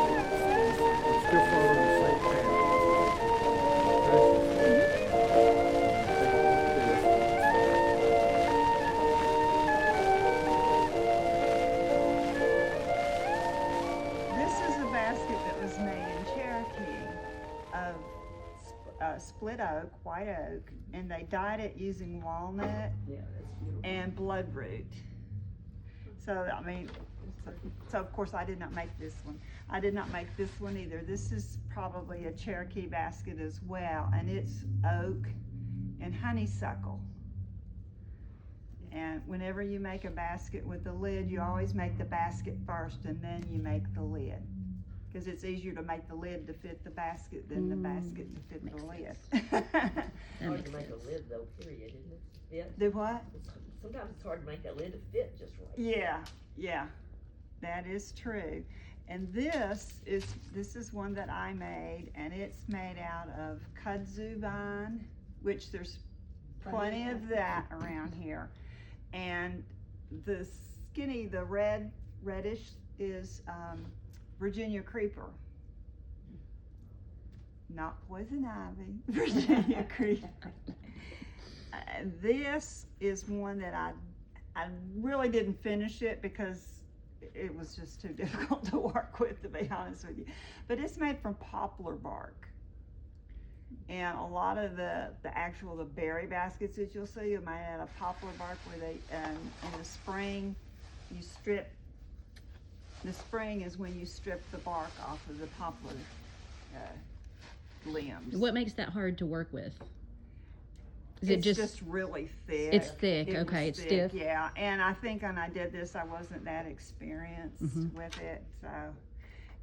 Still following the same path. This is a basket that was made in Cherokee of split oak, white oak, and they dyed it using walnut and bloodroot. So, I mean, so of course I did not make this one. I did not make this one either. This is probably a Cherokee basket as well, and it's oak and honeysuckle. And whenever you make a basket with a lid, you always make the basket first and then you make the lid. Because it's easier to make the lid to fit the basket than the basket to fit the lid. Hard to make a lid though, period, isn't it? Fit? Do what? Sometimes it's hard to make that lid to fit just right. Yeah, that is true. And this is one that I made, and it's made out of kudzu vine, which there's plenty of that around here. And the skinny, the reddish is Virginia creeper. Not poison ivy, Virginia creeper. This is one that I really didn't finish it because it was just too difficult to work with, to be honest with you. But it's made from poplar bark. And a lot of the berry baskets that you'll see are made out of poplar bark, where they, in the spring, you strip, the spring is when you strip the bark off of the poplar limbs. What makes that hard to work with? Is It's it just really thick. It's thick, okay, was it's thick, stiff. Yeah, and I think when I did this, I wasn't that experienced with it, so.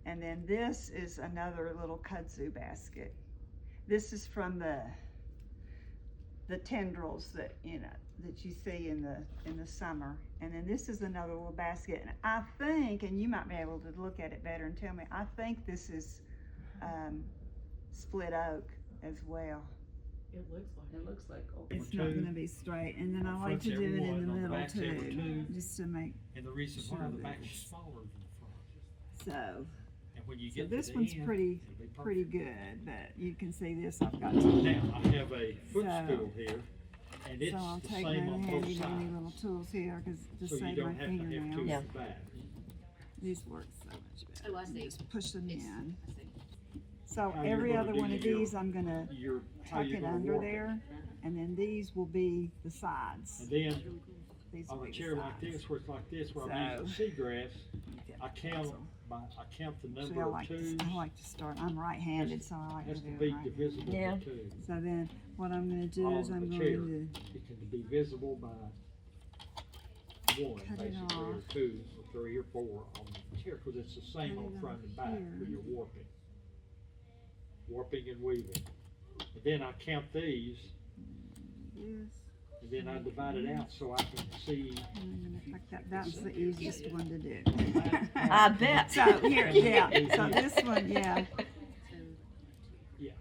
And then this is another little kudzu basket. This is from the tendrils that you see in the summer. And then this is another little basket. And I think, and you might be able to look at it better and tell me, I think this is split oak as well. It looks like oak. It's not going to be straight. And then I like to do it in the middle too, just to make. And the reason sure why the that back's it's- smaller than the front. So. And when you So get to this the one's end, pretty it'll be pretty perfect. good, but you can see this I've got to. Now, I have a footstool here, and it's So I'll the take same my on both handy dandy sides. little tools here, because to So you save my don't have to have two fingernails. at the back. These work so much better. Oh, I see. Just push them in. I see. So How you're every gonna other do one of your- these, I'm gonna How tuck you're it gonna under warp it. there, and then these will be the sides. And then These will on a be the chair like sides. this, where it's like this, where I'm So- using seagrass, Okay, I count so- the See, number I of like twos. to start. I'm right-handed, so I like Has to to do be it right. divisible Yeah. by two. So then, what I'm gonna do is On I'm the going chair, to it can be visible by one, Cut it basically, or off. two, or three, or four on the chair, because it's the same Cut on it front off and back here. when you're warping. Warping and weaving. And then I count these, this. and then I divide it out so I can see. And I'm gonna tuck that. That's the easiest one to do. I bet. So here, yeah. So this one, yeah. Yeah.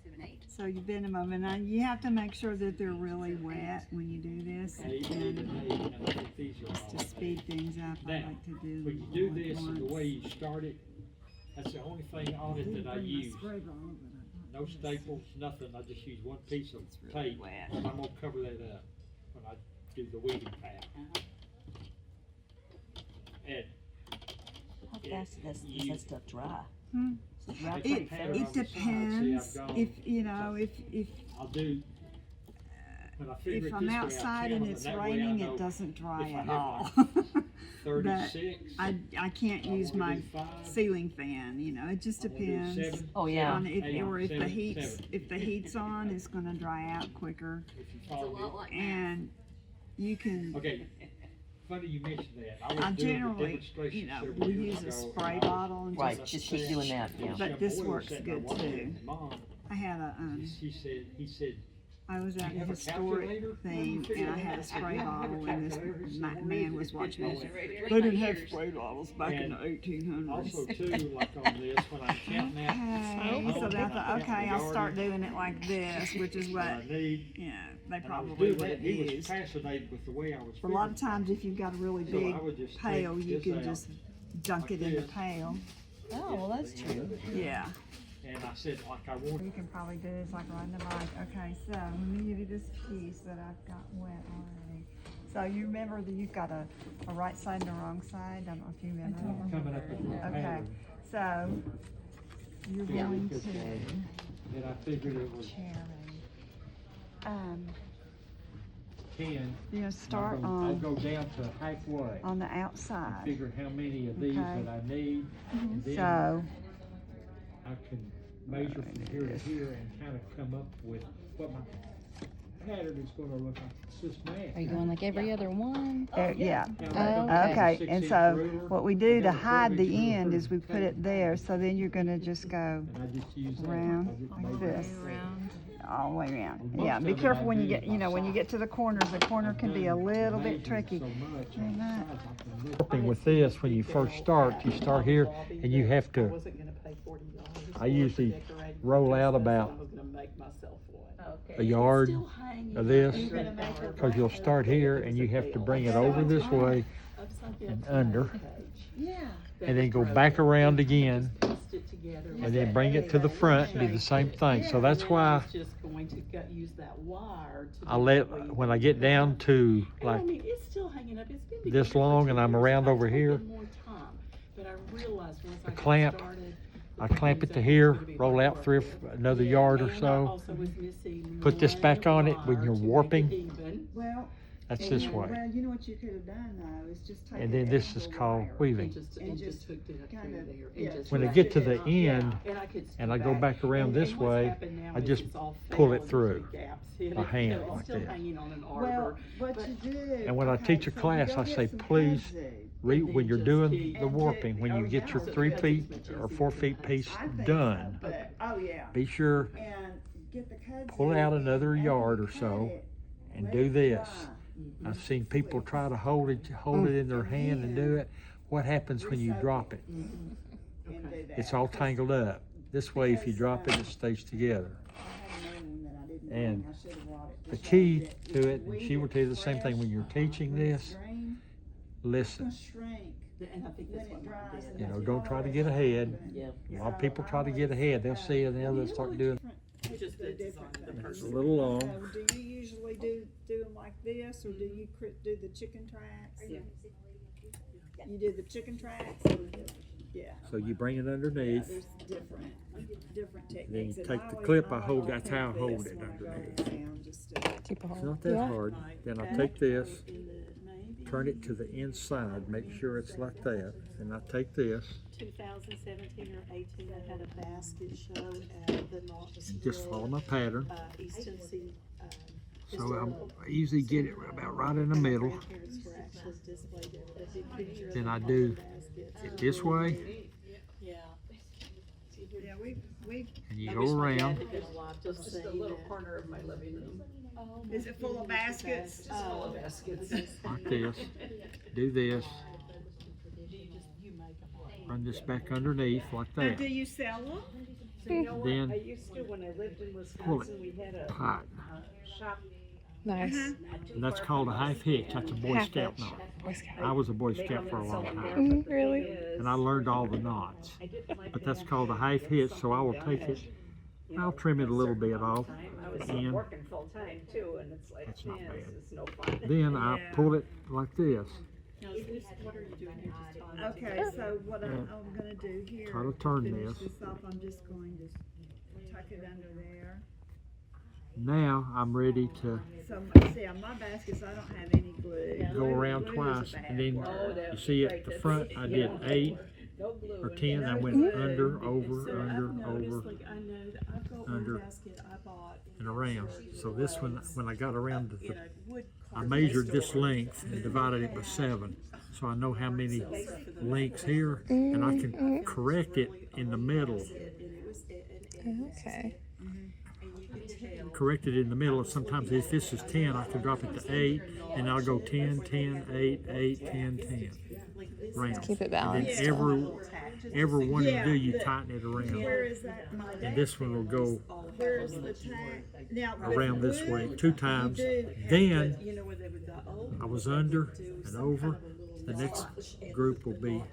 7, 8. So you bend them over, and you have to make sure that they're really wet when you do this, Eight, and and I think these are just all. to speed things up. I Now, like to do when them you do all at this and the once. way you start it, that's the only thing on it that I Bring my use. spray bottle, but I No don't use- staples, nothing, I just use one piece of It's really tape. wet. I'm gonna cover that up when I do the weeding pad. And How fast does that stuff dry? Hmm. Does it dry It- pretty it fast? It on the side. See, depends. I've gone- If you know, if I'll do, when I figure if it I'm this way, I outside count and 'em, it's that way I raining, know it doesn't dry if I at have all. like 36. I can't I use wanna my do 5, ceiling fan. You know, it just I wanna do depends. 7, Oh, yeah. On if, 8, or if the 7, heat's 7. if the heat's on, it's gonna dry out quicker. If you It's a follow lot me. like math. And you can. Okay, funny you mentioned that. I I was doing the generally, demonstration you know, several we years use a ago, spray and I was- bottle and Right, just. just keep doing that, yeah. But this Boy was works sitting good there watching too. it. Mom, I had a he said, I was at You a have a historic calculator? thing and I had a spray bottle and this man was watching me. They They didn't have spray bottles back in the And 1800s. Also too, like on this, when I'm counting out. Okay, so then I thought, okay, I'll start doing it like this, which is what what, I need. yeah, they And I was probably doing would that, have he was used. fascinated with the way I was But a lot of figuring. times if you've got a really So big I would just take pail, you this can out just dunk like it in the this. pail. Oh, well, that's true. Yeah. And I said, like I What want, you can probably do is like riding a bike. Okay, so let me give you this piece that I've got wet already. So you remember that you've got a right side and a wrong side? I don't know if you remember. coming up with a Okay, pattern. so you're Yeah, going because, to And I figured it was cherry. 10. You're gonna start I'll on go down to halfway. the outside. Figure how many of these Okay. that I need. And then So I can measure from here to here and kind of come up with what my pattern is gonna look like. It's just math. Are you going like every other one? yeah. Now, I Okay, got a and 6-inch so ruler, what we do I to got a hide 12-inch the ruler end for is we the put it tape. there, so then you're gonna just go And I just use that. around I just like measure this. it. all the way around. Most Yeah, of be it careful I when you do get, you know, when you get to the corners. The corner can be a little bit tricky. Working with this, when you first start, you start here and you have to, I usually roll out about a yard of this, because you'll start here and you have to bring it over this way and under, and then go back around again, and then bring it to the front and do the same thing. So that's why I let, when I get down to like this long and I'm around over here, the clamp, I clamp it to here, roll out another yard or so, put this back on it when you're warping. Well, That's this way. well, you know what you could have done though, is just take And then the this is extra called wire weaving. and just kind of, yeah. When I get to the end and I go back around this way, I just pull it through by hand like this. Well, what you do. And when I okay, teach a so you class, go I get say, some please kudzu. when you're doing the warping, when you get your 3 feet or 4 feet piece I think done, so, but, oh yeah. be sure And get the kudzu. pull out another and yard or cut so it, and let do it this. dry. I've seen people try to hold it in their hand and do it. What happens when you drop it? And do that. It's all tangled up. This way, if you drop it, it stays together. I had another one that I didn't And bring. I should have brought it. The Just key like that. to it, and she will tell you the same thing when you're teaching When it's this, drained, it's listen. gonna shrink And I think when that's it what dries. mine and did. You know, that's don't all try to it's get ahead. doing. Yeah. A lot of people try to get ahead. They'll see it and they'll start doing Just the design of the it. It's a person. little long. So do you usually do them like this, or do you do the chicken tracks? Yeah. You do the chicken tracks? Yeah. So you bring it Yeah, underneath. there's different techniques. Then you And take I the always- clip, I like hold, to that's how I take hold this it when I go underneath. around, just to- It's not that hard. Then I take this, turn it to the inside, make sure it's like that. And I take this, 2017 or 18, I had a basket show at the Knoxville. and just follow my pattern. East Tennessee. So I usually get it about right in the middle. Grandparents were actually displayed a big picture of Then I all do the baskets. it this way, Yeah. Yeah, we, and you I go wish my dad around. had been alive just Just a saying little that. corner of my living room. Oh, my Is it full of goodness, baskets? Just full of baskets. Like this, do this, You make them all. run this back underneath like do that. you sell them? So you know what, Then I used to, when I lived in pull it Wisconsin, we had a tight. shop. Nice. And that's called a half hitch. That's a Boy Half Scout hitch. knot. Boy Scout. I was a Boy Scout for a long time, Mhm, really? and I learned all the knots. But that's called a half hitch, so I will take it, I'll trim it a little bit off, I was and working full time too, and it's like, That's not man, bad. this is no fun. then I pull it like this. Now, is this, what are you doing here? Just tying it Okay, together? so what I'm gonna do here. Try to turn finish this. off, I'm just going to tuck it under there. Now I'm ready to So, see, on my baskets, I don't have any glue. go around Glue is a twice, bad and then word. you see at the front I did 8 No glue or in 10. I there. went under, over, So under, I've noticed, over, like, I know that I've got under, one basket I bought. and around. So this one, when I got around In the, a wood I carving measured store. this length and divided it by 7. So I know how many links here, and I can correct it in the middle. And it was an Okay. and you could correct it in the middle. Sometimes if this is 10, I can drop it to 8, and I'll go 10, 10, 8, 8, 10, 10. Round. Keep it And balanced. then every one you do, you tighten it around. Where is that? And this one will go Where's the tack? Now, around this way 2 times. Then I was under and over. The next group will be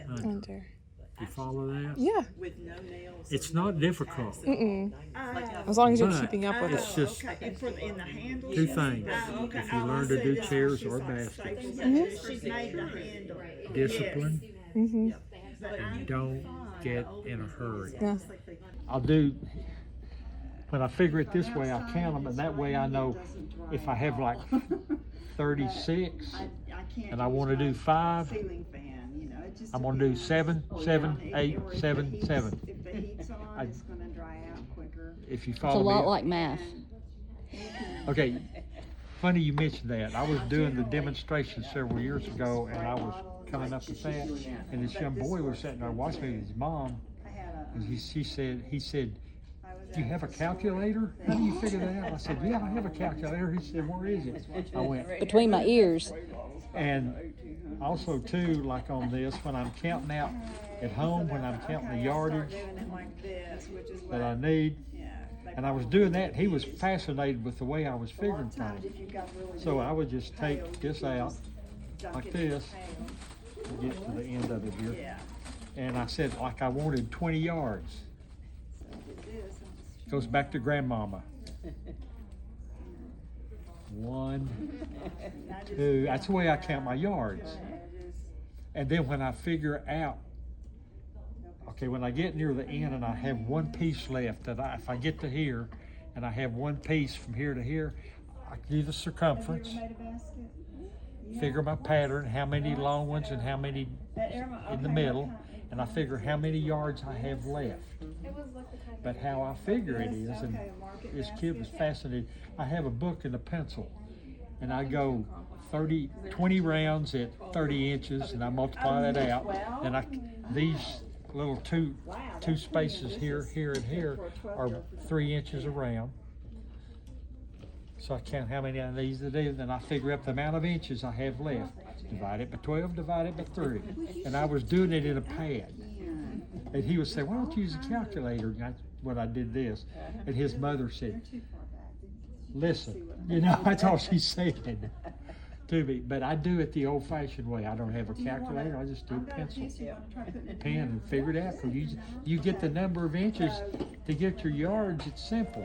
under. Under. You follow that? Yeah. It's not difficult. As long as you're But keeping up with it's it. just in the handle. 2 things. If you learn to do chairs or baskets, She's made the handle. discipline, Mm-hmm. and don't get in a hurry. Yeah. I'll do, when I figure it this way, I count them, and that way I know if I have like 36 and I want to do 5, Ceiling fan, you know, it just I'm going to do 7, 7, 8, 7, 7. If the heat's on, it's gonna dry out quicker. If you It's a follow lot me. like math. Okay, funny you mentioned that. I was doing the demonstration several years ago, and I was coming up with that, and this young boy was sitting there watching me with his mom, and he said, "Do you have a calculator? How do you figure that out?" I said, "Yeah, I have a calculator." He said, "Where is it?" I went, Between my ears. and also too, like on this, when I'm counting out at home, when I'm counting the yardage that I need, and I was doing that, he was fascinated with the way I was figuring things. So I would just take this out like this, and get to the end of it here. And I said, like I wanted 20 yards. Goes back to grandmama. 1, 2, that's the way I count my yards. And then when I figure out, okay, when I get near the end and I have 1 piece left, that if I get to here and I have 1 piece from here to here, I do the circumference, figure my pattern, how many long ones and how many in the middle, and I figure how many yards I have left. But how I figure it is, and this kid was fascinated, I have a book and a pencil, and I go 20 rounds at 30 inches, and I multiply that out, and these little two spaces here, and here are 3 inches around. So I count how many of these it is, and I figure up the amount of inches I have left. Divide it by 12, divide it by 3. And I was doing it in a pad. And he would say, "Why don't you use a calculator?" And that's when I did this. And his mother said, "Listen," you know, that's all she said to me. But I do it the old-fashioned way. I don't have a calculator. I just do pencil, pen, and figure it out. 'Cause you get the number of inches to get your yards. It's simple.